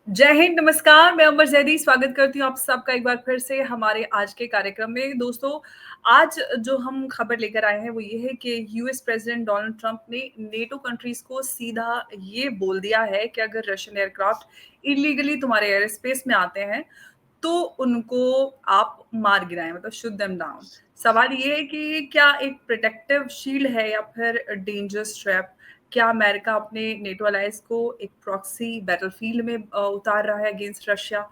जय हिंद, नमस्कार। मैं अमर जैदी स्वागत करती हूँ आप सबका एक बार फिर से हमारे आज के कार्यक्रम में। दोस्तों, आज जो हम खबर लेकर आए हैं वो ये है कि यूएस प्रेसिडेंट डोनाल्ड ट्रंप ने नेटो कंट्रीज को सीधा ये बोल दिया है कि अगर रशियन एयरक्राफ्ट इलीगली तुम्हारे एयर स्पेस में आते हैं तो उनको आप मार गिराएं, मतलब शूट देम डाउन। सवाल ये है कि क्या एक प्रोटेक्टिव शील्ड है या फिर डेंजरस ट्रैप? क्या अमेरिका अपने नेटो अलायंस को एक प्रॉक्सी बैटलफील्ड में उतार रहा है अगेंस्ट रशिया?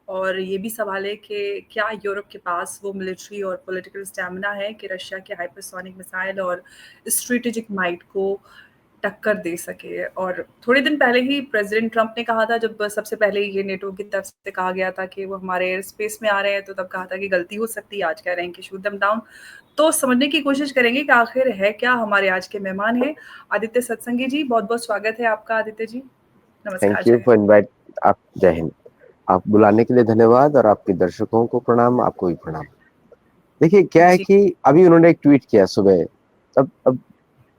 और ये भी सवाल है कि क्या यूरोप के पास वो मिलिट्री और पॉलिटिकल स्टैमिना है कि रशिया के हाइपरसोनिक मिसाइल और स्ट्रेटेजिक माइट को टक्कर दे सके? और थोड़े दिन पहले ही प्रेसिडेंट ट्रंप ने कहा था, जब सबसे पहले ये नेटो की तरफ से कहा गया था कि वो हमारे एयर स्पेस में आ रहे हैं, तो तब कहा था कि गलती हो सकती है। आज कह रहे हैं कि शूट देम डाउन। तो समझने की कोशिश करेंगे कि आखिर है क्या। हमारे आज के मेहमान हैं आदित्य सत्संगी जी। बहुत बहुत स्वागत है आपका आदित्य जी। नमस्कार, थैंक यू जय फॉर हिंद। इनवाइट। आप जय हिंद। आप बुलाने के लिए धन्यवाद और आपके दर्शकों को प्रणाम, आपको भी प्रणाम। देखिए क्या है जी। कि अभी उन्होंने एक ट्वीट किया सुबह। अब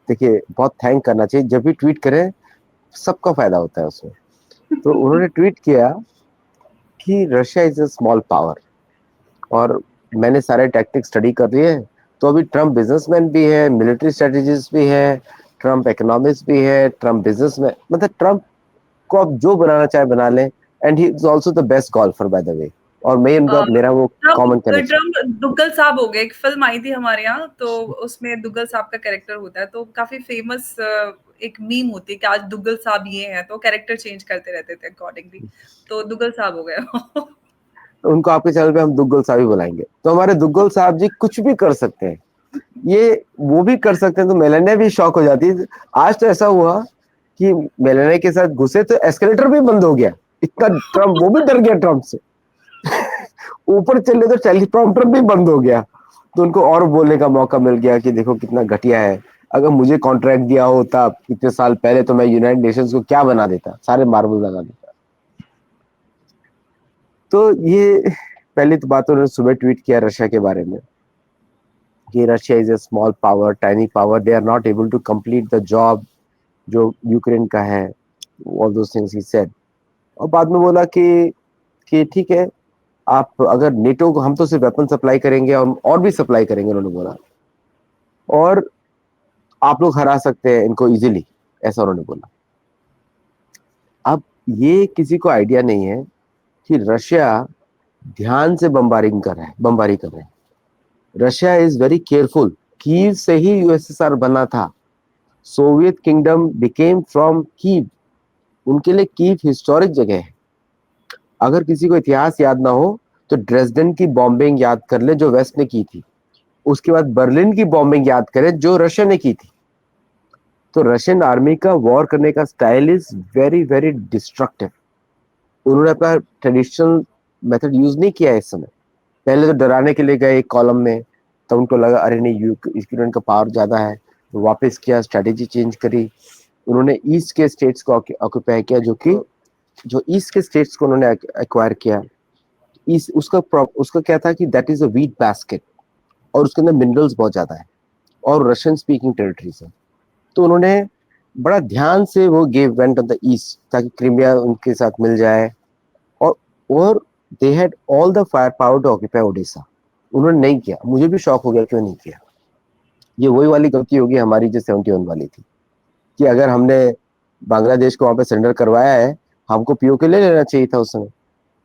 देखिए, बहुत थैंक करना चाहिए, जब भी ट्वीट करें सबका फायदा होता है उसमें। तो उन्होंने ट्वीट किया कि Russia is a small power, और मैंने सारे टैक्टिक्स स्टडी कर लिए। तो अभी ट्रम्प बिजनेसमैन भी है, मिलिट्री स्ट्रेटेजिस्ट भी है, ट्रम्प इकोनॉमिस्ट भी है, ट्रम्प बिजनेसमैन, मतलब ट्रम्प को आप जो बनाना चाहे बना लें। And he is also the best golfer by the way. और मैं उनका मेरा वो common Trump connection. Trump Duggal साहब हो गए। एक फिल्म आई थी हमारे यहाँ, तो उसमें दुग्गल साहब का कैरेक्टर होता है, तो काफी फेमस एक मीम होती है कि आज दुग्गल साहब ये हैं, तो कैरेक्टर चेंज करते रहते थे अकॉर्डिंगली। तो दुग्गल साहब हो गए। उनको आपके चैनल पे हम दुग्गल साहब ही बुलाएंगे। तो हमारे दुग्गल साहब जी कुछ भी कर सकते हैं, ये वो भी कर सकते हैं। तो मेलानिया भी शॉक हो जाती है। आज तो ऐसा हुआ कि मेलानिया के साथ घुसे तो एस्केलेटर भी बंद हो गया। इतना ट्रम्प, वो भी डर गया ट्रम्प से। ऊपर चले तो टेलीप्रॉम्प्टर भी बंद हो गया। तो उनको और बोलने का मौका मिल गया कि देखो कितना घटिया है। अगर मुझे कॉन्ट्रैक्ट दिया होता इतने साल पहले तो मैं यूनाइटेड नेशंस को क्या बना देता, सारे मार्बल लगा देता। तो ये पहली तो बात उन्होंने सुबह ट्वीट किया रशिया के बारे में कि Russia is a small power, tiny power, they are not able to complete the job जो यूक्रेन का है। All those things he said. और बाद में बोला कि ठीक है, आप अगर नेटो को, हम तो सिर्फ वेपन सप्लाई करेंगे और भी सप्लाई करेंगे, उन्होंने बोला। और आप लोग हरा सकते हैं इनको इजीली, ऐसा उन्होंने बोला। अब ये किसी को आइडिया नहीं है कि रशिया ध्यान से बमबारी कर रहे हैं। Russia is very careful. Kyiv से ही यूएसएसआर बना था। Soviet kingdom became from Kyiv. उनके लिए कीव हिस्टोरिक जगह है। अगर किसी को इतिहास याद ना हो तो ड्रेसडन की बॉम्बिंग याद कर ले जो वेस्ट ने की थी। उसके बाद बर्लिन की बॉम्बिंग याद करें जो रशिया ने की थी। तो रशियन आर्मी का वॉर करने का style is very very destructive. उन्होंने अपना ट्रेडिशनल मेथड यूज नहीं किया है इस समय। पहले तो डराने के लिए गए एक कॉलम में, तो उनको लगा अरे नहीं यूक्रेन का पावर ज्यादा है, तो वापस किया, स्ट्रेटेजी चेंज करी। उन्होंने ईस्ट के स्टेट्स को ऑक्यूपाई किया, जो ईस्ट के स्टेट्स को उन्होंने एक्वायर किया। ईस्ट उसका क्या था कि that is a wheat basket, और उसके अंदर मिनरल्स बहुत ज्यादा है, और रशियन स्पीकिंग टेरिटरीज है। तो उन्होंने बड़ा ध्यान से वो gave went on the east, ताकि क्रीमिया उनके साथ मिल जाए। और और they had all the fire power to occupy Odessa. उन्होंने नहीं किया। मुझे भी शौक हो गया क्यों नहीं किया। ये वही वाली गलती होगी हमारी जो 71 वाली थी, कि अगर हमने बांग्लादेश को वहां पे सरेंडर करवाया है, हमको पीओके ले लेना चाहिए था उस समय।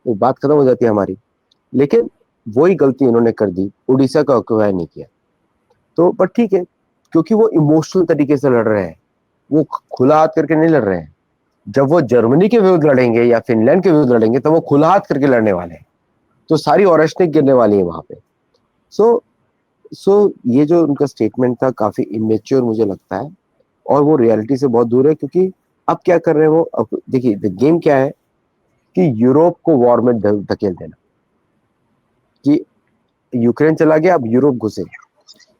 वो बात खत्म हो जाती है हमारी। लेकिन वही गलती उन्होंने कर दी, उड़ीसा का ऑक्यूपाई नहीं किया। तो बट ठीक है, क्योंकि वो इमोशनल तरीके से लड़ रहे हैं, वो खुला हाथ करके नहीं लड़ रहे हैं। जब वो जर्मनी के विरुद्ध लड़ेंगे या फिनलैंड के विरुद्ध लड़ेंगे तो वो खुला हाथ करके लड़ने वाले हैं। तो सारी ऑरेस्निक गिरने वाली है वहां पे। सो सो ये जो उनका स्टेटमेंट था काफी इमेच्योर मुझे लगता है, और वो रियलिटी से बहुत दूर है। क्योंकि अब क्या कर रहे हैं वो, अब देखिए द गेम क्या है कि यूरोप को वॉर में धकेल देना, कि यूक्रेन चला गया, अब यूरोप घुसे।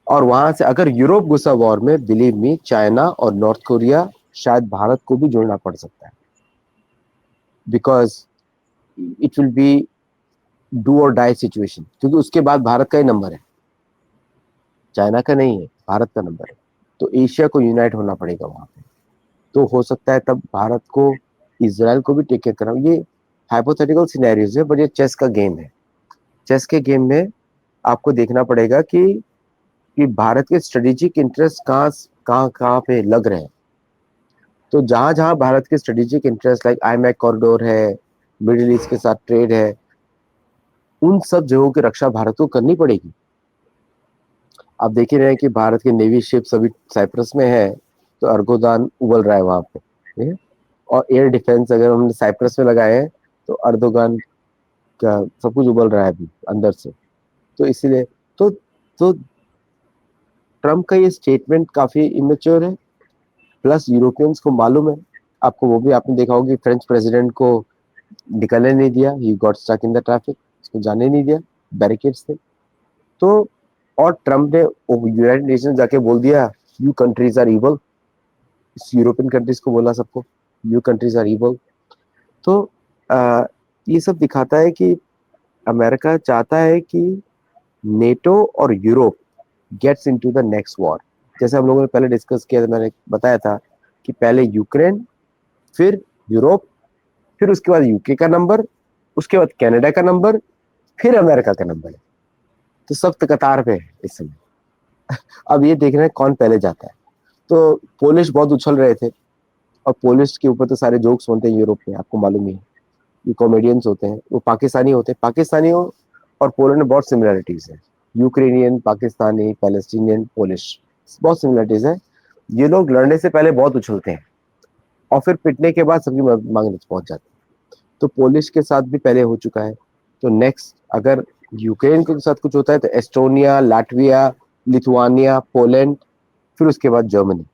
और वहां से अगर यूरोप घुसा वॉर में, बिलीव मी, चाइना और नॉर्थ कोरिया, शायद भारत को भी जोड़ना पड़ सकता है। Because it will be do और डाई सिचुएशन, क्योंकि उसके बाद भारत का ही नंबर है, चाइना का नहीं है, भारत का नंबर है। तो एशिया को यूनाइट होना पड़ेगा वहां पे। तो हो सकता है तब भारत को, इसराइल को भी टेक केयर करना। हाइपोथेटिकल सिनेरियोज है, बट ये चेस का गेम है। चेस के गेम में आपको देखना पड़ेगा कि भारत के स्ट्रेटेजिक इंटरेस्ट कहाँ कहाँ कहाँ पे लग रहे हैं। तो जहां जहां भारत के strategic interest like iMac corridor है, मिडिल ईस्ट के साथ ट्रेड है, उन सब जगहों की रक्षा भारत को करनी पड़ेगी। आप देख ही रहे हैं कि भारत के नेवी शिप्स अभी साइप्रस में है, तो अर्गोदान उबल रहा है वहां पे, ठीक है। और एयर डिफेंस अगर हमने साइप्रस में लगाए हैं, तो अर्दोगान का सब कुछ उबल रहा है अभी अंदर से। तो इसीलिए तो ट्रम्प का ये स्टेटमेंट काफी इमेच्योर है। प्लस यूरोपियंस को मालूम है, आपको वो भी आपने देखा होगा कि फ्रेंच प्रेसिडेंट को निकलने नहीं दिया, he got stuck in the traffic, उसको जाने नहीं दिया, बैरिकेड्स थे। तो और ट्रम्प ने यूनाइटेड नेशन जाके बोल दिया you countries are evil, European countries को बोला सबको यू कंट्रीज आर इवल। तो ये सब दिखाता है कि अमेरिका चाहता है कि नेटो और Europe gets into the next war. जैसे हम लोगों ने पहले डिस्कस किया था, मैंने बताया था कि पहले यूक्रेन, फिर यूरोप, फिर उसके बाद यूके का नंबर, उसके बाद कनाडा का नंबर, फिर अमेरिका का नंबर है। तो सब कतार पे है इस समय। अब ये देखना है कौन पहले जाता है। तो पोलिश बहुत उछल रहे थे, और पोलिश के ऊपर तो सारे जोक्स होते हैं यूरोप में, आपको मालूम ही है। ये कॉमेडियंस होते हैं, वो पाकिस्तानी होते हैं। पाकिस्तानियों और पोलैंड में बहुत सिमिलरिटीज है, यूक्रेनियन, पाकिस्तानी, पैलेस्टीनियन, पोलिश, बहुत सिमिलरिटीज है। ये लोग लड़ने से पहले बहुत उछलते हैं, और फिर पिटने के बाद सबकी मांगने पहुंच जाते हैं। तो पोलिश के साथ भी पहले हो चुका है। तो नेक्स्ट अगर यूक्रेन के साथ कुछ होता है तो एस्टोनिया, लाटविया, लिथुआनिया, पोलैंड, फिर उसके बाद जर्मनी।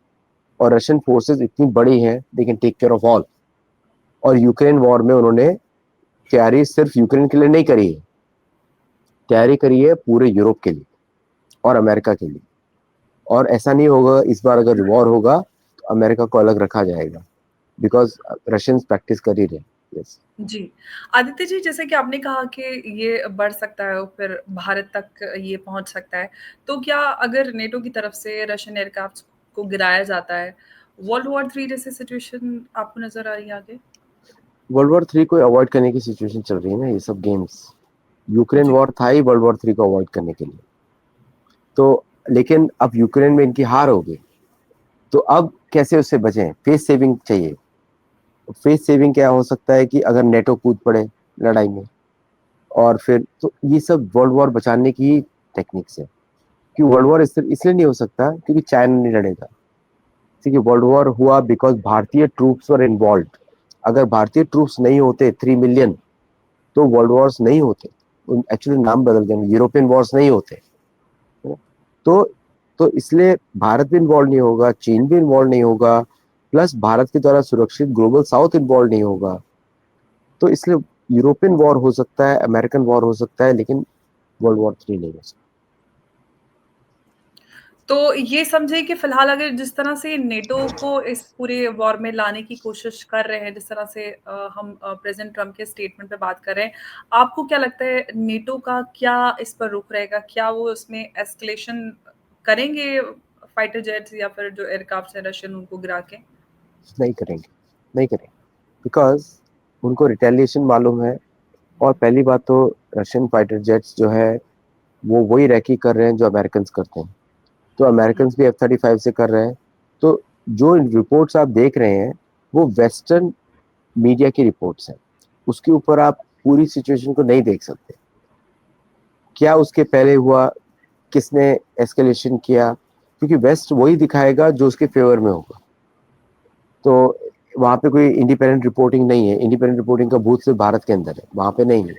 और रशियन फोर्सेस इतनी बड़ी हैं, they can take care of all. और यूक्रेन वॉर में उन्होंने तैयारी सिर्फ यूक्रेन के लिए नहीं करी है, तैयारी करी है पूरे यूरोप के लिए और अमेरिका के लिए। और ऐसा नहीं होगा इस बार, अगर वॉर होगा तो अमेरिका को अलग रखा जाएगा, बिकॉज रशियंस प्रैक्टिस कर ही रहे। यस जी। आदित्य जी, जैसे कि आपने कहा कि ये बढ़ सकता है और फिर भारत तक ये पहुँच सकता है। तो क्या अगर नेटो की तरफ से रशियन एयरक्राफ्ट्स को गिराया जाता है, वर्ल्ड वॉर 3 जैसी सिचुएशन आपको नज़र आ रही है आगे? वर्ल्ड वॉर 3 को अवॉइड करने की सिचुएशन चल रही है ना, ये सब गेम्स। यूक्रेन जी। वॉर था ही वर्ल्ड वॉर 3 को अवॉइड करने के लिए। तो लेकिन अब यूक्रेन में इनकी हार हो गई, तो अब कैसे उससे बचें? फेस सेविंग चाहिए। फेस सेविंग क्या हो सकता है कि अगर नेटो कूद पड़े लड़ाई में, और फिर तो ये सब वर्ल्ड वॉर बचाने की टेक्निक्स है। कि वर्ल्ड वॉर इसलिए नहीं हो सकता क्योंकि चाइना नहीं लड़ेगा। ठीक है, वर्ल्ड वॉर हुआ बिकॉज भारतीय ट्रूप्स वर इन्वॉल्व। अगर भारतीय ट्रूप्स नहीं होते 3 मिलियन, तो वर्ल्ड वॉर्स नहीं होते। एक्चुअली नाम बदल गए, यूरोपियन वॉर्स नहीं होते। तो तो इसलिए भारत भी इन्वॉल्व नहीं होगा, चीन भी इन्वॉल्व नहीं होगा, प्लस भारत के द्वारा सुरक्षित ग्लोबल साउथ इन्वॉल्व नहीं होगा। तो इसलिए यूरोपियन वॉर हो सकता है, अमेरिकन वॉर हो सकता है, लेकिन वर्ल्ड वॉर 3 नहीं हो सकता। तो ये समझिए कि फिलहाल अगर जिस तरह से नेटो को इस पूरे वॉर में लाने की कोशिश कर रहे हैं, जिस तरह से हम प्रेज़िडेंट ट्रम्प के स्टेटमेंट पे बात कर रहे हैं, आपको क्या लगता है नेटो का क्या इस पर रुख रहेगा? क्या वो इसमें एस्केलेशन करेंगे फाइटर जेट्स या फिर जो एयरक्राफ्ट्स हैं रशियन उनको गिरा के? नहीं करेंगे, नहीं करेंगे, बिकॉज उनको रिटेलिएशन मालूम है। और पहली बात तो रशियन फाइटर जेट्स जो है वो वही रैकी कर रहे हैं जो अमेरिकन करते हैं। तो अमेरिकन भी F-35 से कर रहे हैं। तो जो रिपोर्ट्स आप देख रहे हैं वो वेस्टर्न मीडिया की रिपोर्ट्स हैं, उसके ऊपर आप पूरी सिचुएशन को नहीं देख सकते। क्या उसके पहले हुआ, किसने एस्केलेशन किया, क्योंकि वेस्ट वही दिखाएगा जो उसके फेवर में होगा। तो वहाँ पे कोई इंडिपेंडेंट रिपोर्टिंग नहीं है, इंडिपेंडेंट रिपोर्टिंग का बूथ सिर्फ भारत के अंदर है, वहाँ पे नहीं है।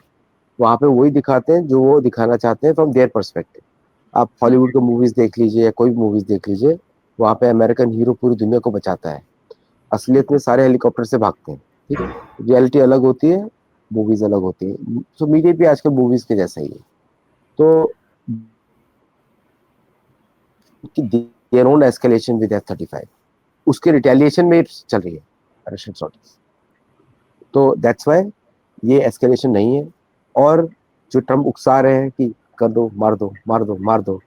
वहाँ पे वही दिखाते हैं जो वो दिखाना चाहते हैं फ्रॉम देयर पर्सपेक्टिव। आप हॉलीवुड के मूवीज देख लीजिए या कोई भी मूवीज देख लीजिए, वहाँ पे अमेरिकन हीरो पूरी दुनिया को बचाता है, असलियत में सारे हेलीकॉप्टर से भागते हैं। ठीक है, रियलिटी अलग होती है, मूवीज अलग होती है। तो मीडिया भी आजकल मूवीज के जैसा ही है। तो their own escalation with F-35, उसके रिटेलिएशन में चल रही है रशियन सॉल्जर्स। तो दैट्स वाई ये एस्केलेशन नहीं है। और जो ट्रम्प उकसा रहे हैं कि कर दो, मार दो, मार दो, मार दो,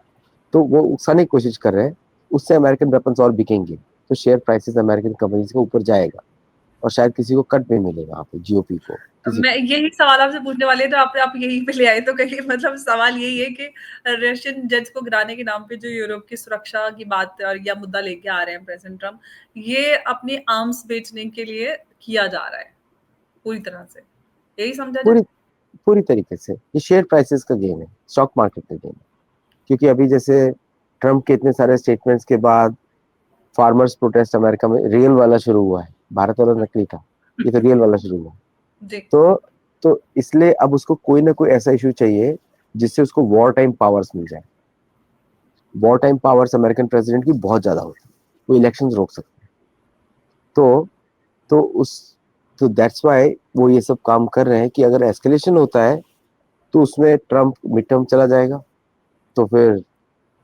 तो वो उकसाने की कोशिश कर रहे हैं। उससे अमेरिकन वेपन्स और बिकेंगे, तो शेयर प्राइसेस अमेरिकन कंपनीज के ऊपर जाएगा, और शायद किसी को कट भी मिलेगा वहाँ पे जीओपी को। किसी मैं यही सवाल आपसे पूछने वाली है, तो आप यहीं पे ले आए, तो कहीं मतलब सवाल यही है कि रशियन जेट्स को गिराने के नाम पे जो यूरोप की सुरक्षा की बात और या मुद्दा लेके आ रहे हैं प्रेसिडेंट ट्रम्प, ये अपनी आर्म्स बेचने के लिए किया जा रहा है पूरी तरह से, यही समझा जाए? पूरी पूरी तरीके से ये शेयर प्राइसेस का गेम है, स्टॉक मार्केट का गेम है। क्योंकि अभी जैसे ट्रम्प के इतने सारे स्टेटमेंट्स के बाद फार्मर्स प्रोटेस्ट अमेरिका में रियल वाला शुरू हुआ है, भारत वाला नकली था, ये तो रियल वाला शुरू हुआ। जी। तो इसलिए अब उसको कोई ना कोई ऐसा इशू चाहिए जिससे उसको वॉर टाइम पावर्स मिल जाए। War time powers American president की बहुत ज्यादा होती है, वो इलेक्शंस रोक सकते हैं। तो तो उस तो दैट्स वाई वो ये सब काम कर रहे हैं कि अगर एस्केलेशन होता है तो उसमें ट्रम्प मिड टर्म चला जाएगा, तो फिर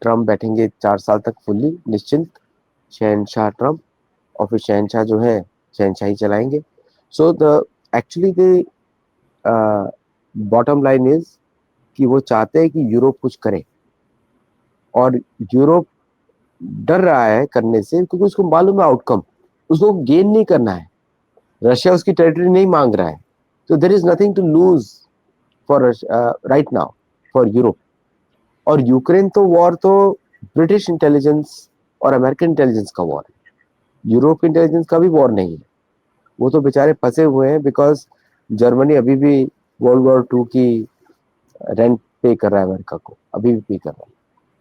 ट्रम्प बैठेंगे 4 साल तक फुल्ली निश्चिंत, शहनशाह ट्रम्प, और फिर शहनशाह जो है शहनशाही चलाएंगे। So the actually the bottom line is कि वो चाहते हैं कि यूरोप कुछ करे, और यूरोप डर रहा है करने से क्योंकि उसको मालूम है आउटकम, उसको गेन नहीं करना है। रशिया उसकी टेरिटरी नहीं मांग रहा है, तो there is nothing to lose for right now for Europe. और यूक्रेन तो वॉर तो ब्रिटिश इंटेलिजेंस और अमेरिकन इंटेलिजेंस का वॉर है, यूरोप इंटेलिजेंस का भी वॉर नहीं है। वो तो बेचारे फंसे हुए हैं बिकॉज जर्मनी अभी भी वर्ल्ड वॉर 2 की रेंट पे कर रहा है अमेरिका को, अभी भी पे कर रहा है,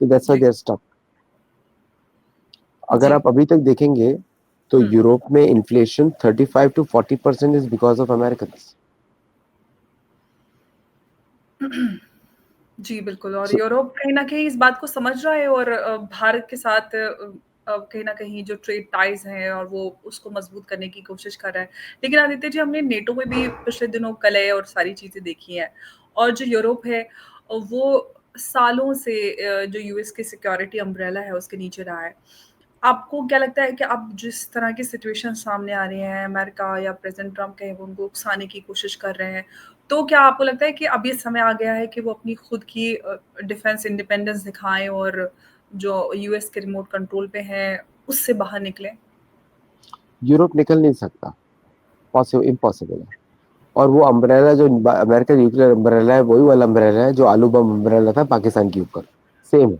तो दैट्स व्हाई जी। They are stuck. अगर जी। आप अभी तक देखेंगे तो यूरोप में inflation 35 to 40% is because of American. जी, बिल्कुल, और यूरोप कहीं न कहीं इस बात को समझ रहा है और भारत के साथ कहीं न कहीं जो ट्रेड टाइज़ हैं और वो उसको मज़बूत करने की कोशिश कर रहा है। लेकिन आदित्य जी, हमने नेटो में भी पिछले दिनों कलह और सारी चीज़ें देखी हैं, और जो यूरोप है वो सालों से जो यूएस की सिक्योरिटी अम्ब्रेला है उसके नीचे रहा है। आपको क्या लगता है कि अब जिस तरह की सिचुएशन सामने आ रही हैं, अमेरिका या प्रेज़िडेंट ट्रम्प कहीं वो उनको उकसाने की कोशिश कर रहे हैं, तो क्या आपको लगता है कि अब ये समय आ गया है कि वो अपनी खुद की डिफेंस इंडिपेंडेंस दिखाएँ और जो यूएस के रिमोट कंट्रोल पे हैं, उससे बाहर निकलें? यूरोप निकल नहीं सकता, पॉसिबल इम्पॉसिबल है। और वो अम्ब्रेला जो अमेरिकन न्यूक्लियर अम्ब्रेला है वही वाला अम्ब्रेला है जो आलू बम अम्ब्रेला था पाकिस्तान के ऊपर, सेम है।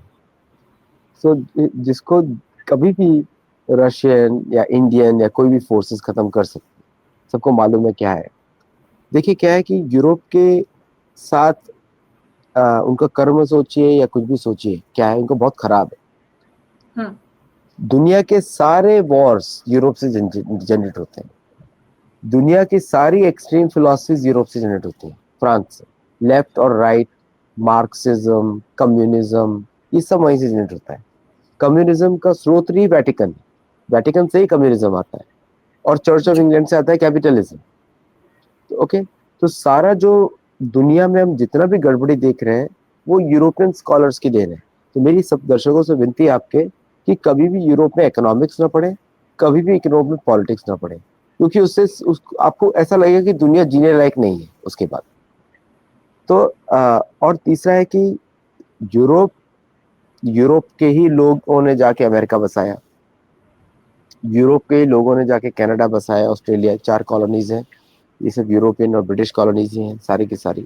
सो जिसको कभी भी रशियन या इंडियन या कोई भी फोर्सेस खत्म कर सकते, सबको मालूम है क्या है। देखिए क्या है कि यूरोप के साथ उनका कर्म सोचिए या कुछ भी सोचिए, क्या है उनको बहुत खराब है। हुँ। दुनिया के सारे वॉर्स यूरोप से जनरेट होते हैं, दुनिया की सारी एक्सट्रीम फिलोसफीज यूरोप से जनरेट होती है, फ्रांस से। लेफ्ट और राइट, मार्क्सिज्म, कम्युनिज्म, ये सब वहीं से जनरेट होता है। कम्युनिज्म का स्रोत ही वेटिकन है, वेटिकन से ही कम्युनिज्म आता है, और चर्च ऑफ जी। इंग्लैंड से आता है कैपिटलिज्म। तो ओके, तो सारा जो दुनिया में हम जितना भी गड़बड़ी देख रहे हैं वो यूरोपियन स्कॉलर्स की देन है। तो मेरी सब दर्शकों से विनती है आपके कि कभी भी यूरोप में इकोनॉमिक्स ना पढ़े, कभी भी यूरोप में पॉलिटिक्स ना पढ़े, क्योंकि उससे आपको ऐसा लगेगा कि दुनिया जीने लायक नहीं है उसके बाद। तो और तीसरा है कि यूरोप यूरोप के ही लोगों ने जाके अमेरिका बसाया, यूरोप के ही लोगों ने जाके कनाडा बसाया, ऑस्ट्रेलिया, 4 कॉलोनीज हैं, ये सब यूरोपियन और ब्रिटिश कॉलोनीज ही हैं सारी की सारी।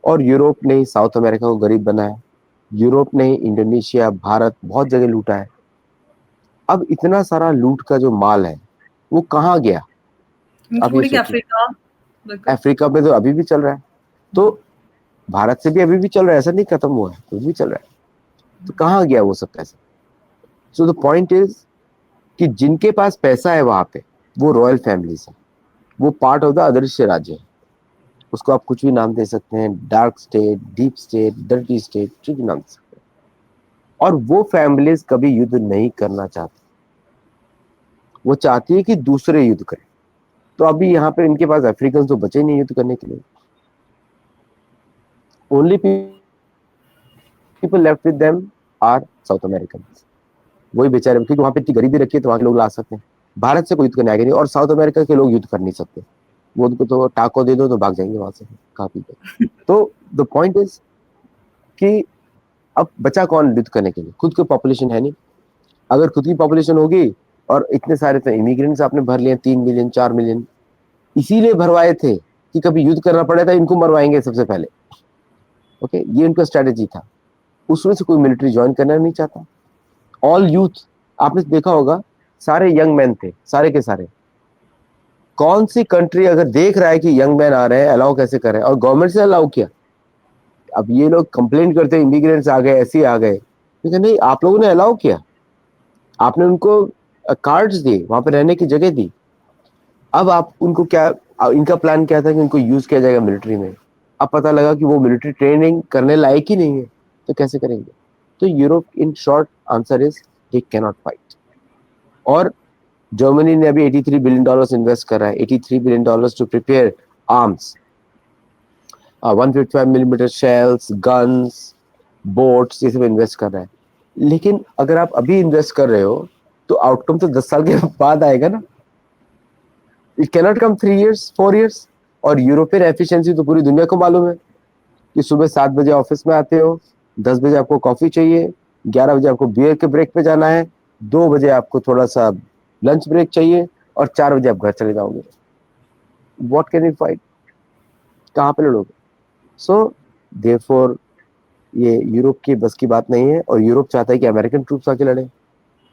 और यूरोप ने ही साउथ अमेरिका को गरीब बनाया, यूरोप ने ही इंडोनेशिया, भारत, बहुत जगह लूटा है। अब इतना सारा लूट का जो माल है वो कहाँ गया, आप ये इंक्लूडिंग सोचिए। अफ्रीका, बिल्कुल। अफ्रीका में तो अभी भी चल रहा है, तो भारत से भी अभी भी चल रहा है, ऐसा नहीं खत्म हुआ है, अभी भी चल रहा है। तो कहाँ गया वो सब पैसा? सो द पॉइंट इज कि जिनके पास पैसा है वहां पे वो रॉयल फैमिलीज है, वो पार्ट ऑफ द अदृश्य राज्य है। उसको आप कुछ भी नाम दे सकते हैं, dark state, deep state, dirty state, कुछ भी नाम दे सकते हैं। और वो फैमिलीज कभी युद्ध नहीं करना चाहती, वो चाहती है कि दूसरे युद्ध करें। तो अभी यहाँ पे इनके पास अफ्रीकन तो बचे नहीं युद्ध करने के लिए, only people left with them are South American. वही बेचारे, क्योंकि वहां पे इतनी गरीबी रखी है तो वहां के लोग ला सकते हैं, भारत से कोई युद्ध करने आएगा नहीं, और साउथ अमेरिका के लोग युद्ध कर नहीं सकते, वो उनको तो टाको दे दो तो भाग जाएंगे वहां से खा पी के। तो द पॉइंट इज कि अब बचा कौन युद्ध करने के लिए? खुद की पॉपुलेशन है नहीं। अगर खुद की पॉपुलेशन होगी, और इतने सारे तो इमिग्रेंट्स आपने भर लिए 3 मिलियन 4 मिलियन, इसीलिए भरवाए थे कि कभी युद्ध करना पड़े तो इनको मरवाएंगे सबसे पहले। ओके, ये उनका स्ट्रेटेजी था। उसमें से कोई मिलिट्री ज्वाइन करना नहीं चाहता। ऑल यूथ, आपने देखा होगा, सारे यंग मैन थे, सारे के सारे। कौन सी कंट्री अगर देख रहा है कि यंग मैन आ रहे हैं, अलाउ कैसे करें, और गवर्नमेंट से अलाउ किया। अब ये लोग कंप्लेंट करते हैं इमिग्रेंट्स आ गए, ऐसे आ गए, लेकिन नहीं, आप लोगों ने अलाउ किया, आपने उनको कार्ड्स दिए, वहां पर रहने की जगह दी। अब आप उनको क्या, इनका प्लान क्या था कि उनको यूज किया जाएगा मिलिट्री में। अब पता लगा कि वो मिलिट्री ट्रेनिंग करने लायक ही नहीं है, तो कैसे करेंगे। तो Europe, in short answer is, they cannot fight. और जर्मनी ने अभी $83 बिलियन इन्वेस्ट करा है, $83 billion to prepare arms, 155 mm shells, guns, boats, ये सब इन्वेस्ट कर रहा है। लेकिन अगर आप अभी इन्वेस्ट कर रहे हो तो आउटकम तो 10 साल के बाद आएगा ना। It cannot come 3 years 4 years। और यूरोपियन एफिशिएंसी तो पूरी दुनिया को मालूम है कि सुबह 7 बजे ऑफिस में आते हो, 10 बजे आपको कॉफी चाहिए, 11 बजे आपको बियर के ब्रेक पे जाना है, 2 बजे आपको थोड़ा सा लंच ब्रेक चाहिए, और 4 बजे आप घर चले जाओगे। व्हाट कैन यू फाइट, कहाँ पे लड़ोगे। सो देयरफॉर ये यूरोप की बस की बात नहीं है, और यूरोप चाहता है कि अमेरिकन ट्रूप्स आके लड़े।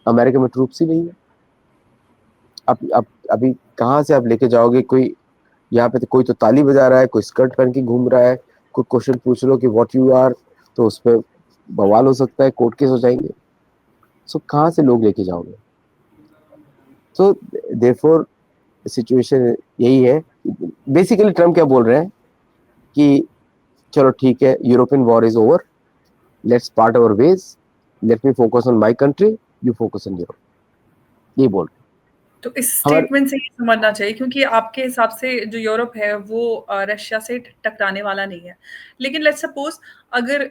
अमेरिका में ट्रूप्स ही नहीं है। अब अभी कहाँ से आप लेके जाओगे। कोई यहाँ पे तो कोई तो ताली बजा रहा है, कोई स्कर्ट पहन के घूम रहा है, कोई क्वेश्चन पूछ लो कि व्हाट यू आर, तो उस पर बवाल हो सकता है, कोर्ट केस हो जाएंगे। सो कहाँ से लोग लेके जाओगे। सो देयरफॉर सिचुएशन यही है। बेसिकली ट्रम्प क्या बोल रहे हैं कि चलो ठीक है, European war is over, let's part our ways, let me focus on my country, you focus on Europe, ये बोल रहे तो इस हमारे। स्टेटमेंट से ये समझना चाहिए, क्योंकि आपके हिसाब से जो यूरोप है वो रशिया से टकराने वाला नहीं है। लेकिन लेट्स सपोज अगर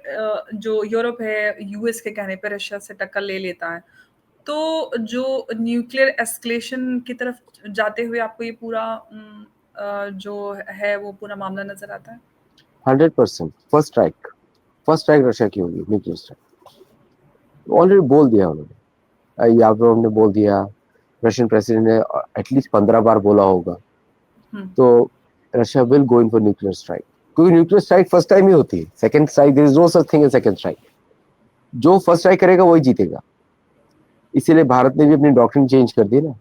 जो यूरोप है यूएस के कहने पर रशिया से टक्कर ले लेता है, तो जो न्यूक्लियर एस्केलेशन की तरफ जाते हुए आपको ये पूरा जो है वो पूरा मामला नजर आता है। 100% फर्स्ट स्ट्राइक रशिया की होगी, न्यूक्लियर स्ट्राइक। ऑलरेडी बोल दिया उन्होंने, यावरोव ने बोल दिया, रशियन प्रेसिडेंट ने एटलीस्ट 15 बार बोला होगा। हम्म। तो Russia will go in for nuclear strike, क्योंकि न्यूक्लियर स्ट्राइक फर्स्ट टाइम ही होती है, second strike there is no such thing as second strike. जो फर्स्ट स्ट्राइक करेगा वही जीतेगा। इसीलिए भारत ने भी अपनी डॉक्ट्रिन चेंज कर दी ना।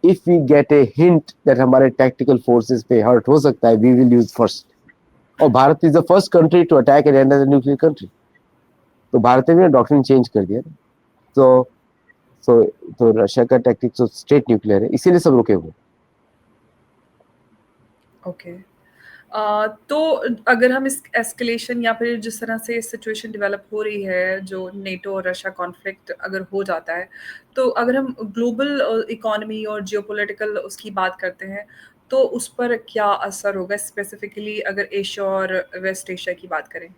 If we get a hint that हमारे टैक्टिकल फोर्सेस पे हर्ट हो सकता है, वी विल यूज फर्स्ट। और Bharat is the first country to attack an another nuclear country. तो भारत ने भी डॉक्ट्रिन चेंज कर दिया ना। तो तो तो रशिया का टैक्टिक तो स्ट्रेट न्यूक्लियर है, इसीलिए सब रुके हुए। ओके। तो अगर हम इस एस्केलेशन या फिर जिस तरह से सिचुएशन डेवलप हो रही है, जो नेटो और रशिया कॉन्फ्लिक्ट अगर हो जाता है, तो अगर हम ग्लोबल इकोनॉमी और जियोपॉलिटिकल उसकी बात करते हैं, तो उस पर क्या असर होगा, स्पेसिफिकली अगर एशिया और वेस्ट एशिया की बात करें।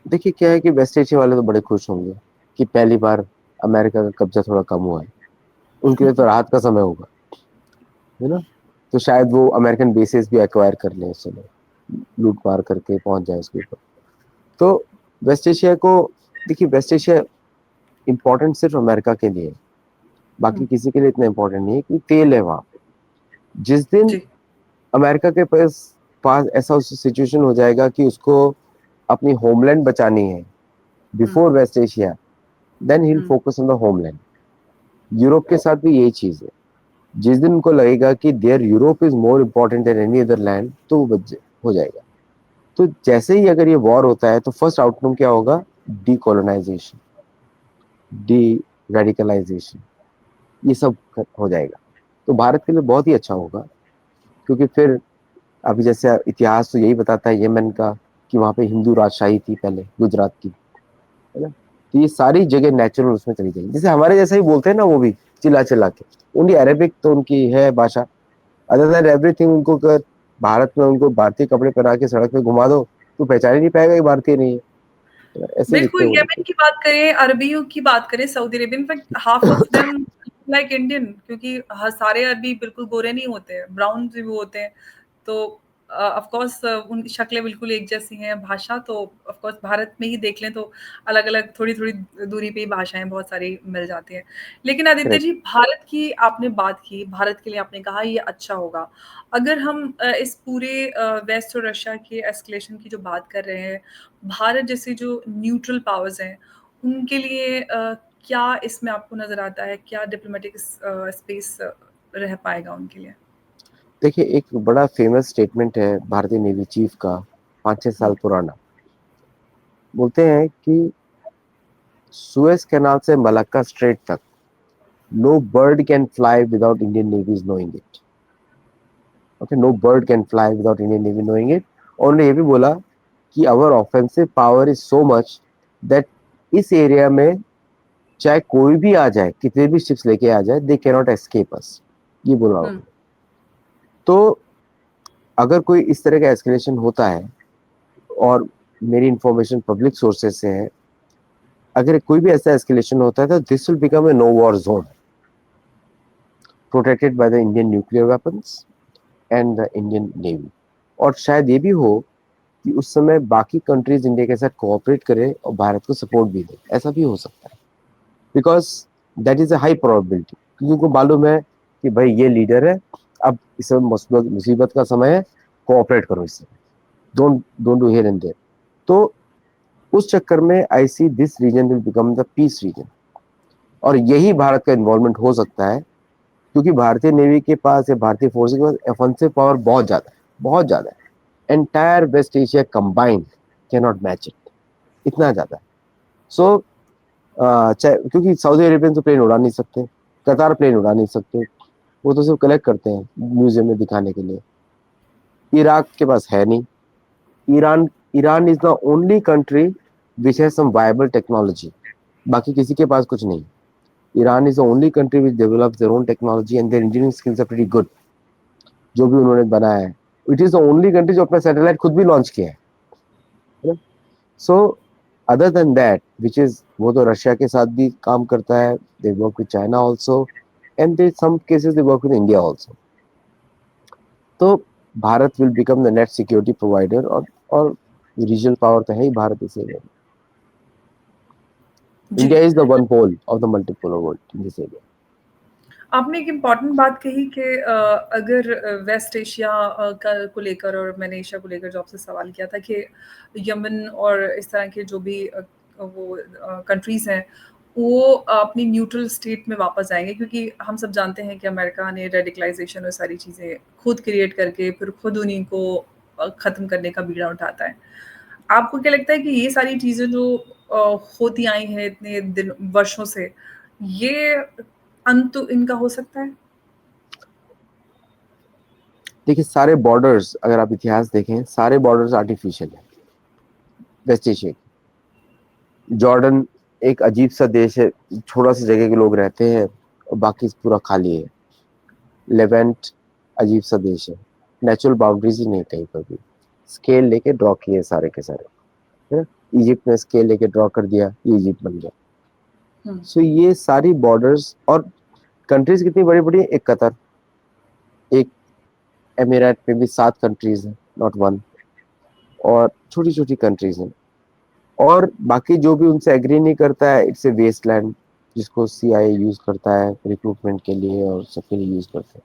देखिए क्या है कि वेस्ट एशिया वाले तो बड़े खुश होंगे कि पहली बार अमेरिका का कब्जा थोड़ा कम हुआ है। उनके लिए तो राहत का समय होगा, है ना। तो शायद वो अमेरिकन बेसिस भी एक्वायर कर लें उस समय, लूट मार करके पहुंच जाए उसके ऊपर। तो वेस्ट एशिया को, देखिए वेस्ट एशिया इम्पोर्टेंट सिर्फ अमेरिका के लिए है, बाकी किसी के लिए इतना इम्पोर्टेंट नहीं है, कि तेल है वहां पे। जिस दिन जी। अमेरिका के पास पास ऐसा सिचुएशन हो जाएगा कि उसको अपनी होमलैंड बचानी है hmm. Before West Asia, then he will hmm. Focus on the homeland. Europe के साथ भी यही चीज है। जिस दिन उनको लगेगा कि there Europe is more important than any other land, तो वो हो जाएगा। तो जैसे ही अगर ये वॉर होता है तो फर्स्ट आउटकम क्या होगा, डीकोलोनाइजेशन, डी रेडिकलाइजेशन, ये सब हो जाएगा। तो भारत के लिए बहुत ही अच्छा होगा, क्योंकि फिर अभी जैसे इतिहास तो यही बताता है यमन का, कि वहां पे हिंदू राजशाही थी पहले, गुजरात की, है ना। तो ये सारी जगह नेचुरल उसमें चली जाएगी, जैसे हमारे जैसा ही बोलते हैं ना वो भी, चिल्ला चिल्ला के। उनकी अरेबिक तो उनकी है भाषा। अदर देन एवरीथिंग, उनको अगर भारत में उनको भारतीय कपड़े पहना के सड़क पे घुमा दो, तो पहचान ही नहीं पाएगा कि भारतीय नहीं है, ऐसे दिखते बिल्कुल, हैं वो यमन लोग। की बात करें, अरबियों की बात करें, Saudi Arabian, in fact half of them like Indian, क्योंकि सारे अरबी बिल्कुल गोरे नहीं होते हैं, ब्राउन भी होते हैं। तो ऑफ कोर्स उनकी शक्लें बिल्कुल एक जैसी हैं, भाषा तो ऑफ कोर्स भारत में ही देख लें तो अलग-अलग थोड़ी-थोड़ी दूरी पे ही भाषाएँ बहुत सारी मिल जाती हैं। लेकिन आदित्य करेक्ट। जी, भारत की आपने बात की, भारत के लिए आपने कहा ये अच्छा होगा। अगर हम इस पूरे वेस्ट और रशिया के एस्केलेशन की जो बात कर रहे हैं, भारत जैसे जो न्यूट्रल पावर्स हैं, उनके लिए क्या इसमें आपको नज़र आता है? क्या डिप्लोमेटिक स्पेस रह पाएगा उनके लिए? देखिए, एक बड़ा फेमस स्टेटमेंट है भारतीय नेवी चीफ का, 5-6 साल हुँ, पुराना। बोलते हैं कि सुएज कैनाल से मलाक्का स्ट्रेट तक no bird can fly without Indian navy's knowing it. Okay, no bird can fly without Indian navy knowing it. और उन्होंने ये भी बोला कि our offensive power is so much that इस एरिया में चाहे कोई भी आ जाए, कितने भी शिप्स लेके आ जाए, दे कैन नॉट एस्केप अस। ये बोला हुँ, उन्होंने। तो अगर कोई इस तरह का एस्केलेशन होता है, और मेरी इंफॉर्मेशन पब्लिक सोर्सेज से है, अगर कोई भी ऐसा एस्केलेशन होता है तो this will become a no war zone protected by the Indian nuclear weapons and the Indian navy. और शायद ये भी हो कि उस समय बाकी कंट्रीज इंडिया के साथ कोऑपरेट करें और भारत को सपोर्ट भी दे, ऐसा भी हो सकता है। Because that is a high probability, क्योंकि उनको मालूम है कि भाई ये लीडर है, अब इस समय मुसीबत का समय है, कोऑपरेट करो इससे, don't don't do here and there. तो उस चक्कर में I see this region will become the peace region. और यही भारत का इन्वॉल्वमेंट हो सकता है, क्योंकि भारतीय नेवी के पास या भारतीय फोर्स के पास ऑफेंसिव पावर बहुत ज्यादा है, बहुत ज्यादा है। Entire West Asia combined can not match it, इतना ज्यादा है। सो चाहे, क्योंकि सऊदी अरेबियन तो प्लेन उड़ा नहीं सकते, कतार प्लेन उड़ा नहीं सकते, वो तो सिर्फ कलेक्ट करते हैं म्यूजियम में दिखाने के लिए। इराक के पास है नहीं। Iran Iran is the only country which has some viable technology, बाकी किसी के पास कुछ नहीं। Iran is the only country which develops their own technology and their engineering skills are pretty good, जो भी उन्होंने बनाया है। It is the only country जो अपना सैटेलाइट खुद भी लॉन्च किया है। So other than that which is, वो तो रशिया के साथ भी काम करता है, they work with China also, and they some cases they work with India also. तो Bharat will become the net security provider, और रीजनल पावर तो है ही भारत इस एरिया में। जी। India is the one pole of the multipolar world in this area. आपने एक इम्पॉर्टेंट बात कही कि अगर वेस्ट एशिया का को लेकर और मैंने एशिया को लेकर जो आपसे सवाल किया था कि यमन और इस तरह के जो भी वो कंट्रीज़ हैं, वो अपनी न्यूट्रल स्टेट में वापस आएँगे क्योंकि हम सब जानते हैं कि अमेरिका ने रेडिकलाइज़ेशन और सारी चीज़ें खुद क्रिएट करके फिर खुद उन्हीं को ख़त्म करने का बीड़ा उठाता है। आपको क्या लगता है कि ये सारी चीज़ें जो होती आई हैं इतने दिन वर्षों से, ये अंत इनका हो सकता है? देखिए, सारे बॉर्डर्स, अगर आप इतिहास देखें, सारे बॉर्डर्स आर्टिफिशियल है वेस्ट एशिया की। जॉर्डन एक अजीब सा देश है, छोटा सा जगह के लोग रहते हैं और बाकी पूरा खाली है। लेवेंट अजीब सा देश है, नेचुरल बाउंड्रीज ही नहीं कहीं पर भी। स्केल लेके ड्रॉ किए सारे के सारे, है ना। इजिप्ट में स्केल लेके ड्रॉ कर दिया, ये इजिप्ट बन गया। हुँ, सो ये सारी बॉर्डर्स और कंट्रीज कितनी बड़ी बड़ी है, एक कतर, एक एमिरेट में भी 7 कंट्रीज हैं, नॉट वन। और छोटी छोटी कंट्रीज हैं, और बाकी जो भी उनसे एग्री नहीं करता है, इट्स ए वेस्ट लैंड, जिसको सीआईए यूज करता है रिक्रूटमेंट के लिए और सबके लिए यूज करते हैं।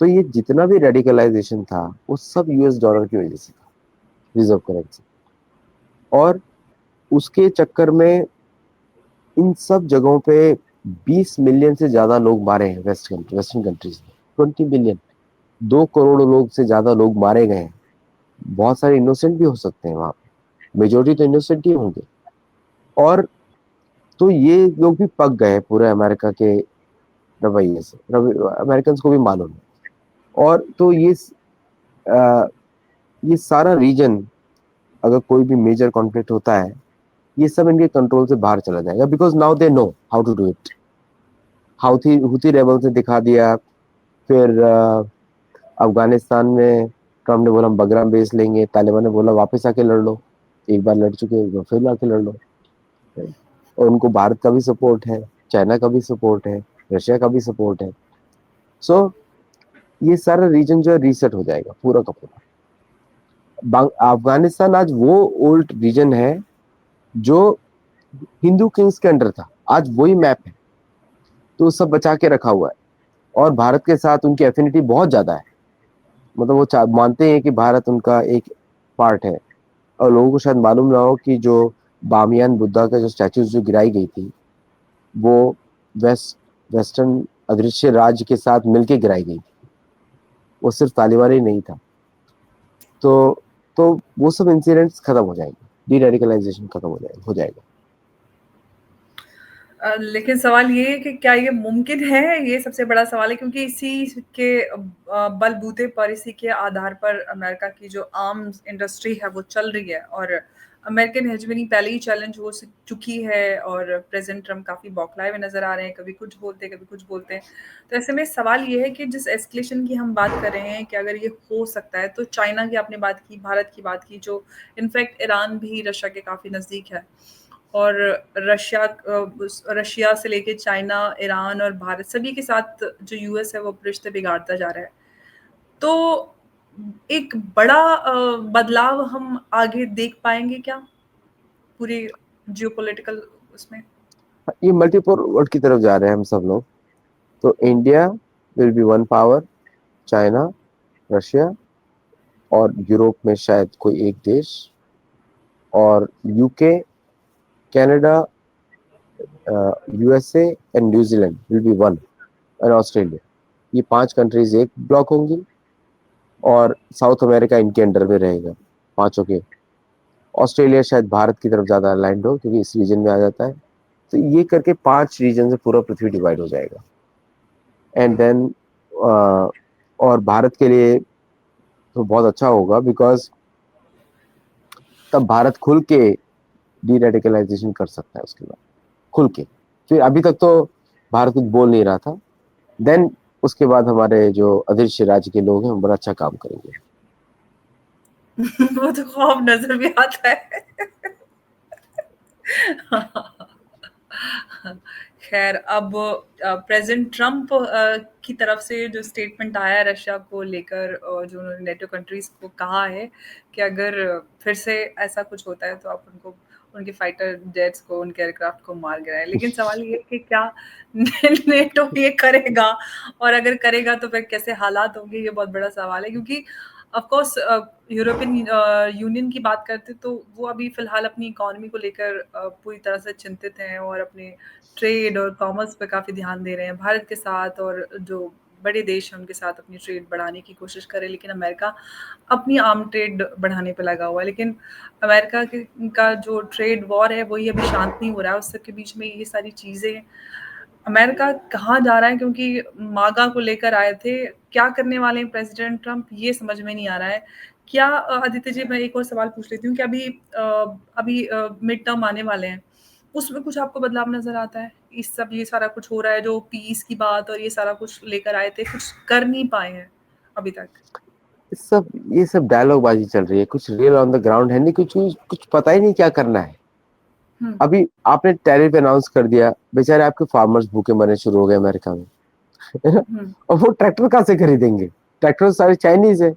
तो ये जितना भी रेडिकलाइजेशन था, वो सब यूएस डॉलर की वजह से था, रिजर्व करेंसी। और उसके चक्कर में इन सब जगहों पे 20 मिलियन से ज्यादा लोग मारे हैं वेस्टर्न कंट्रीज में। 20 मिलियन, 2 करोड़ लोग से ज्यादा लोग मारे गए हैं। बहुत सारे इनोसेंट भी हो सकते हैं वहां पे, मेजोरिटी तो इनोसेंट ही होंगे। और तो ये लोग भी पक गए पूरे अमेरिका के रवैये से, अमेरिकन को भी मालूम है। और तो आ, ये सारा रीजन, अगर कोई भी मेजर कॉन्फ्लिक्ट होता है, ये सब इनके कंट्रोल से बाहर चला जाएगा, because now they know how to do it. Houthi Houthi rebels ने दिखा दिया। फिर अफगानिस्तान में ट्रम्प ने बोला हम बगराम बेस लेंगे, तालिबान ने बोला वापस आके लड़ लो, एक बार लड़ चुके एक बार फिर आके लड़ लो। और उनको भारत का भी सपोर्ट है, चाइना का भी सपोर्ट है, रशिया का भी सपोर्ट है। सो ये सारा रीजन जो है रीसेट हो जाएगा पूरा का पूरा। अफगानिस्तान आज वो ओल्ड रीजन है जो हिंदू किंग्स के अंडर था, आज वही मैप है, तो सब बचा के रखा हुआ है। और भारत के साथ उनकी एफिनिटी बहुत ज्यादा है, मतलब वो मानते हैं कि भारत उनका एक पार्ट है। और लोगों को शायद मालूम ना हो कि जो बामियान बुद्धा का जो स्टैचूज जो गिराई गई थी, वो वेस्टर्न अदृश्य राज्य के साथ मिलके गिराई गई थी, वो सिर्फ तालिबान ही नहीं था। तो तो वो सब इंसिडेंट्स खत्म हो जाएंगे, डी रेडिकलाइजेशन खत्म हो जाएगा। लेकिन सवाल ये है कि क्या ये मुमकिन है? ये सबसे बड़ा सवाल है, क्योंकि इसी के बलबूते पर, इसी के आधार पर अमेरिका की जो आर्म्स इंडस्ट्री है वो चल रही है, और अमेरिकन हेजेमनी पहले ही चैलेंज हो चुकी है, और प्रेसिडेंट ट्रम्प काफ़ी बौखलाए हुए नज़र आ रहे हैं, कभी कुछ बोलते हैं, कभी कुछ बोलते हैं। तो ऐसे में सवाल ये है कि जिस एस्केलेशन की हम बात कर रहे हैं कि अगर ये हो सकता है, तो चाइना की आपने बात की, भारत की बात की, जो इनफैक्ट ईरान भी रशिया के काफ़ी नज़दीक है, और रशिया से लेके चाइना, ईरान और भारत सभी के साथ जो यूएस है वो रिश्ते बिगाड़ता जा रहा है। तो एक बड़ा बदलाव हम आगे देख पाएँगे क्या? पूरे जियोपॉलिटिकल उसमें? ये मल्टीपोल वर्ल्ड की तरफ जा रहे हैं हम सब लोग। तो India will be one power, China, Russia, और यूरोप में शायद कोई एक देश, और UK, Canada, USA and New Zealand will be one, and Australia. ये 5 कंट्रीज एक ब्लॉक होंगी, और साउथ अमेरिका इनके अंडर में रहेगा, पांचों के। ऑस्ट्रेलिया शायद भारत की तरफ ज्यादा अलाइंड हो क्योंकि इस रीजन में आ जाता है। तो ये करके 5 रीजन से पूरा पृथ्वी डिवाइड हो जाएगा। एंड देन और भारत के लिए तो बहुत अच्छा होगा, बिकॉज तब भारत खुल के डी रेडिकलाइजेशन कर सकता है उसके बाद, खुल के। फिर अभी तक तो भारत कुछ बोल नहीं रहा था। देन उसके बाद हमारे जो अदृश्य राज्य के लोग हैं वो बड़ा अच्छा काम करेंगे। वो तो ख्वाब नज़र भी आता है। खैर, अब प्रेज़िडेंट ट्रम्प की तरफ से जो स्टेटमेंट आया है रशिया को लेकर, जो उन्होंने नेटो कंट्रीज़ को कहा है कि अगर फिर से ऐसा कुछ होता है तो आप उनको, उनके फाइटर जेट्स को, उनके एयरक्राफ्ट को मार गिराएँ। लेकिन सवाल ये है कि क्या नेटो ये करेगा, और अगर करेगा तो फिर कैसे हालात होंगे, ये बहुत बड़ा सवाल है, क्योंकि ऑफ कोर्स यूरोपियन यूनियन की बात करते तो वो अभी फ़िलहाल अपनी इकोनॉमी को लेकर पूरी तरह से चिंतित हैं, और अपने ट्रेड और कॉमर्स पे काफ़ी ध्यान दे रहे हैं भारत के साथ, और जो बड़े देश हैं उनके साथ अपनी ट्रेड बढ़ाने की कोशिश कर रहे हैं। लेकिन अमेरिका अपनी आर्म ट्रेड बढ़ाने पे लगा हुआ है। लेकिन अमेरिका का जो ट्रेड वॉर है वही अभी शांत नहीं हो रहा है। उस सब के बीच में ये सारी चीज़ें, अमेरिका कहाँ जा रहा है, क्योंकि मागा को लेकर आए थे, क्या करने वाले हैं प्रेसिडेंट ट्रम्प, ये समझ में नहीं आ रहा है। क्या आदित्य जी, मैं एक और सवाल पूछ लेती हूँ कि अभी मिड टर्म आने वाले हैं, उसमें कुछ आपको बदलाव नज़र आता है? इस सब ये सारा कुछ हो रहा है, जो पीस की बात और ये सारा कुछ लेकर आए थे, कुछ कर नहीं पाए हैं अभी तक। ये सब डायलॉग बाजी चल रही है, कुछ रियल ऑन द ग्राउंड है नहीं, कुछ कुछ पता ही नहीं क्या करना है। हुँ, अभी आपने टैरिफ अनाउंस कर दिया, बेचारे आपके फार्मर्स भूखे मरने शुरू हो गए अमेरिका में, है ना? हुँ। और वो ट्रैक्टर कहाँ से खरीदेंगे? ट्रैक्टर सारे चाइनीज है,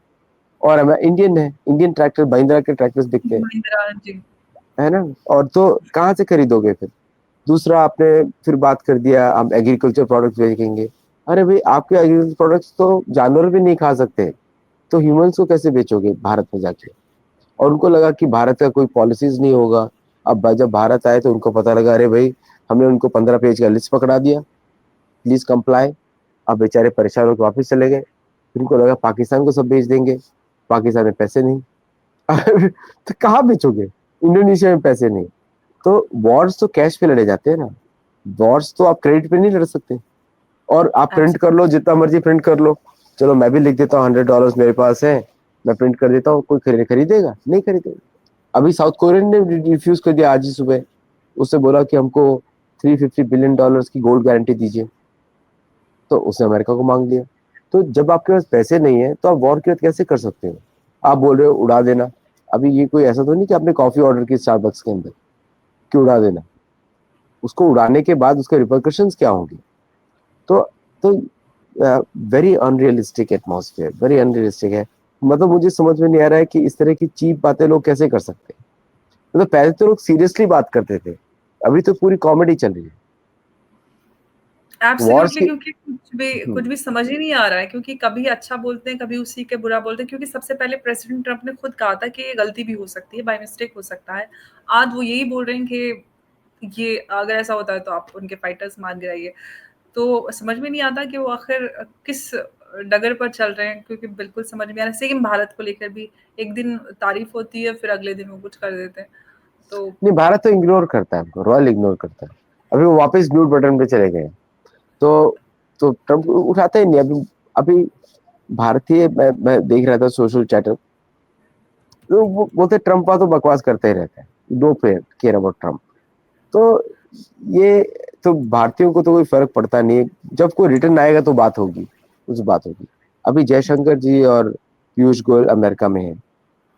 और हमें इंडियन है, इंडियन ट्रैक्टर, महिंद्रा के ट्रैक्टर्स बिकते हैं, महिंद्रा जी। है ना? और तो कहाँ से खरीदोगे फिर? दूसरा, आपने फिर बात कर दिया हम एग्रीकल्चर प्रोडक्ट्स बेचेंगे। अरे भाई, आपके एग्रीकल्चर प्रोडक्ट्स तो जानवर भी नहीं खा सकते, तो ह्यूमंस को कैसे बेचोगे भारत में जाके? और उनको लगा कि भारत का कोई पॉलिसीज नहीं होगा। अब जब भारत आए तो उनको पता लगा, अरे भाई, हमने उनको 15 पेज का लिस्ट पकड़ा दिया, प्लीज कंप्लाई। अब बेचारे परेशान होकर वापस चले गए। फिर उनको लगा पाकिस्तान को सब बेच देंगे, पाकिस्तान में पैसे नहीं। तो कहाँ बेचोगे? इंडोनेशिया में पैसे नहीं। तो वॉर्स तो कैश पे लड़े जाते हैं ना, वॉर्स तो आप क्रेडिट पे नहीं लड़ सकते। और आप प्रिंट कर लो, जितना मर्जी प्रिंट कर लो, चलो मैं भी लिख देता हूँ, $100 मेरे पास है, मैं प्रिंट कर देता हूँ, कोई खरीदेगा? नहीं खरीदेगा। अभी साउथ कोरियन ने रिफ्यूज कर दिया आज ही सुबह, उससे बोला कि हमको $350 बिलियन की गोल्ड गारंटी दीजिए, तो उसने अमेरिका को मांग लिया। तो जब आपके पास पैसे नहीं है तो आप वॉर की बात कैसे कर सकते हो? आप बोल रहे हो उड़ा देना। अभी ये कोई ऐसा तो नहीं कि आपने कॉफी ऑर्डर की स्टारबक्स के अंदर कि उड़ा देना, उसको उड़ाने के बाद उसके रिपरकशंस क्या होंगे? तो तो very unrealistic atmosphere, very unrealistic है। मतलब मुझे समझ में नहीं आ रहा है कि इस तरह की चीप बातें लोग कैसे कर सकते हैं। मतलब पहले तो लोग सीरियसली बात करते थे, अभी तो पूरी कॉमेडी चल रही है। वॉर्स एब्सोल्युटली, की क्योंकि कुछ भी समझ ही नहीं आ रहा है, क्योंकि कभी अच्छा बोलते हैं, कभी उसी के बुरा बोलते हैं, क्योंकि सबसे पहले प्रेसिडेंट ट्रम्प ने खुद कहा था कि ये गलती भी हो सकती है, बाय मिस्टेक हो सकता है। आज वो यही बोल रहे हैं कि ये अगर ऐसा होता है तो आप उनके फाइटर्स मार गिराइए। तो समझ में नहीं आता कि वो आखिर किस डगर पर चल रहे हैं, क्योंकि बिल्कुल समझ में आ रहा है। सेम भारत को लेकर भी एक दिन तारीफ होती है, फिर अगले दिन वो कुछ कर देते हैं। तो नहीं, भारत तो इग्नोर करता है हमको, रॉयल इग्नोर करता है। अभी वो वापस म्यूट बटन पे चले गए। तो तो ट्रम्प उठाते ही नहीं अभी। अभी भारतीय, मैं देख रहा था सोशल चैटर, तो वो बोलते ट्रम्प तो बकवास करते ही रहते हैं, डोंट केयर अबाउट ट्रम्प। तो ये तो भारतीयों को तो कोई फर्क पड़ता नहीं है। जब कोई रिटर्न आएगा तो बात होगी, उस बात होगी। अभी जयशंकर जी और पीयूष गोयल अमेरिका में है।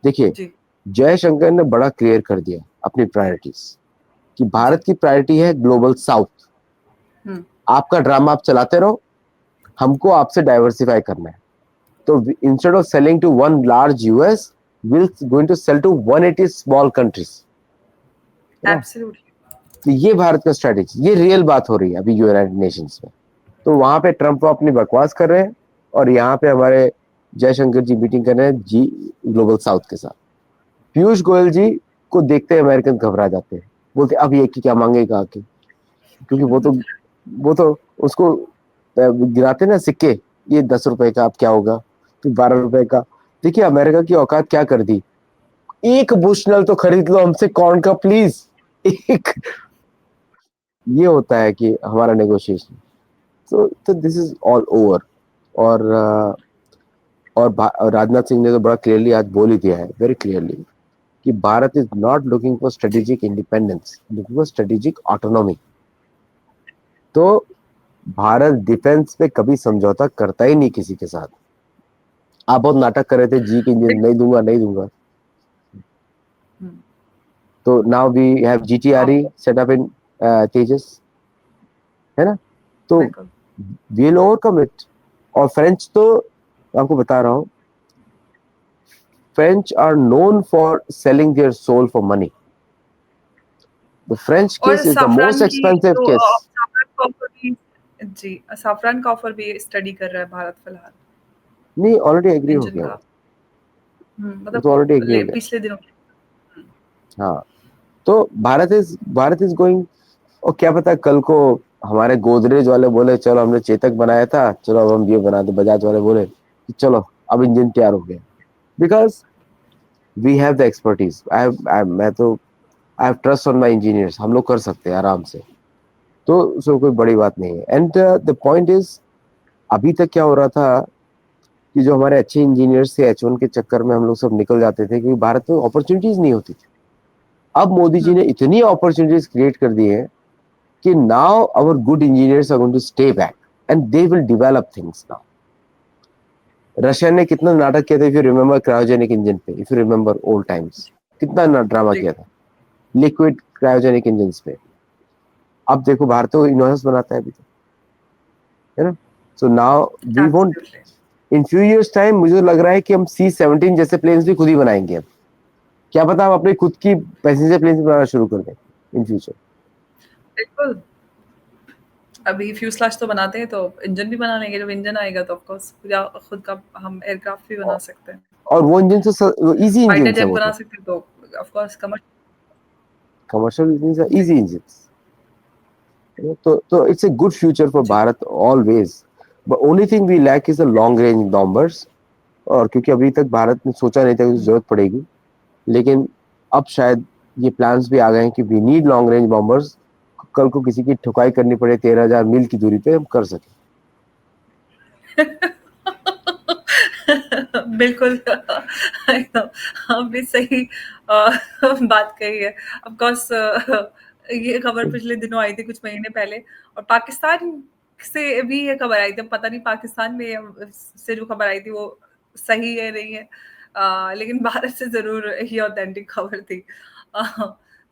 देखिए, जी, जयशंकर ने बड़ा क्लियर कर दिया अपनी प्रायोरिटीज, कि जी। भारत की प्रायोरिटी है ग्लोबल साउथ। हुँ, आपका ड्रामा आप चलाते रहो, हमको आपसे डाइवर्सिफाई करना है। तो instead of selling to one large US, will going to sell to 180 small countries, है ना। एब्सोल्युटली। तो ये भारत का स्ट्रेटेजी, ये रियल बात हो रही है अभी यूनाइटेड नेशंस में। तो वहां पे ट्रम्प अपनी बकवास कर रहे हैं, और यहाँ पे हमारे जयशंकर जी मीटिंग कर रहे हैं जी ग्लोबल साउथ के साथ। पीयूष गोयल जी को देखते अमेरिकन घबरा जाते हैं, बोलते अब ये की क्या मांगेगा आके, क्योंकि वो तो उसको गिराते ना सिक्के, ये 10 रुपए का अब क्या होगा, फिर 12 रुपए का। देखिए अमेरिका की औकात क्या कर दी, एक बुशनल तो खरीद लो हमसे कॉर्न का प्लीज। एक ये होता है कि हमारा नेगोशिएशन। तो दिस इज ऑल ओवर। और और राजनाथ सिंह ने तो बड़ा क्लियरली आज बोल ही दिया है, वेरी क्लियरली, कि Bharat is not looking for जी, strategic independence, looking for strategic autonomy. तो भारत डिफेंस पे कभी समझौता करता ही नहीं किसी के साथ। आप बहुत नाटक कर रहे थे जी के इंजन नहीं दूंगा नहीं दूंगा। हुँ, तो now we have GTRE okay, set up in Tejas, है ना। तो बिल्कुल। We will overcome it. और फ्रेंच तो आपको बता रहा हूँ, French are known for selling their soul for money. The French और case is the most Safran की एक्सपेंसिव जो केस। सैफरान का ऑफर भी जी, सैफरान का ऑफर भी स्टडी कर रहा है भारत फिलहाल, नहीं, ऑलरेडी एग्री हो इंजन गया का। वो। वो मतलब तो ऑलरेडी एग्री हो गया। पिछले दिनों में। हुँ, हाँ, तो भारत इज गोइंग। और क्या पता कल को हमारे गोदरेज वाले बोले चलो हमने चेतक बनाया था, चलो अब हम ये बना दे। बजाज वाले बोले कि चलो अब इंजन तैयार हो गया, because we have the expertise. मैं तो I have trust on my engineers, हम लोग कर सकते हैं आराम से। तो उसमें कोई बड़ी बात नहीं है। एंड द पॉइंट इज, अभी तक क्या हो रहा था कि जो हमारे अच्छे इंजीनियर्स थे H1 के चक्कर में हम लोग सब निकल जाते थे, क्योंकि भारत में अपॉर्चुनिटीज नहीं होती थी। अब मोदी जी हुँ, ने इतनी अपॉर्चुनिटीज क्रिएट कर दी है कि now our good engineers are going to stay back and they will develop things now. Russia ने कितना नाटक किया था, if you remember, cryogenic engine पे, if you remember old times, कितना ड्रामा जी, किया था लिक्विड क्रायोजेनिक इंजन पे। अब देखो भारत तो इनोवेशंस बनाता है अभी तो, है ना। So now we won't, absolutely. In few years time मुझे लग रहा है कि हम C-17 जैसे प्लेन्स भी खुद ही बनाएंगे अब। क्या पता हम अपने खुद की पैसेंजर प्लेन्स बनाना शुरू कर दें इन फ्यूचर। बिल्कुल, अभी फ्यूज़लेज तो बनाते हैं, तो इंजन भी बना लेंगे। जब इंजन आएगा तो ऑफ कोर्स या खुद का हम एयरक्राफ्ट भी बना सकते हैं। और वो इंजन से इजी फाइटर इंजन है, जेट वो बना तो सकते हैं, तो ऑफ कोर्स कमर्शियल इंजन, जी, इजी इंजन। तो it's a good future for जी, Bharat always. But only thing we lack is the long range bombers. और क्योंकि अभी तक भारत ने सोचा नहीं था कि हुँ। जरूरत पड़ेगी, लेकिन अब शायद ये प्लान्स भी आ गए हैं कि we need long range bombers. कल को किसी की ठुकाई करनी पड़े 13,000 मील की दूरी पे, हम कर सके। बिल्कुल एकदम आपने सही बात कही है। ऑफ कोर्स ये खबर पिछले दिनों आई थी कुछ महीने पहले, और पाकिस्तान से भी ये खबर आई थी। अब पता नहीं पाकिस्तान में से जो खबर आई थी वो सही है नहीं है, लेकिन भारत से ज़रूर ये ऑथेंटिक खबर थी।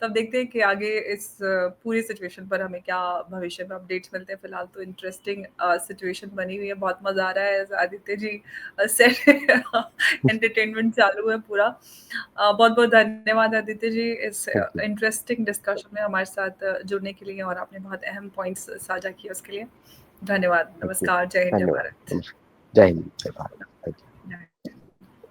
तो तब देखते हैं कि आगे इस पूरी सिचुएशन पर हमें क्या भविष्य में अपडेट्स मिलते हैं। फिलहाल तो इंटरेस्टिंग सिचुएशन बनी हुई है, बहुत मजा आ रहा है। आदित्य जी सेट एंटरटेनमेंट चालू है पूरा। बहुत बहुत धन्यवाद आदित्य जी इस थैंक यू। इंटरेस्टिंग डिस्कशन में हमारे साथ जुड़ने के लिए, और आपने बहुत अहम पॉइंट्स साझा किए उसके लिए धन्यवाद। Thank you. नमस्कार, जय हिंद, जय धन्यवाद। भारत। नमस्कार। जय हिंद, जय भारत।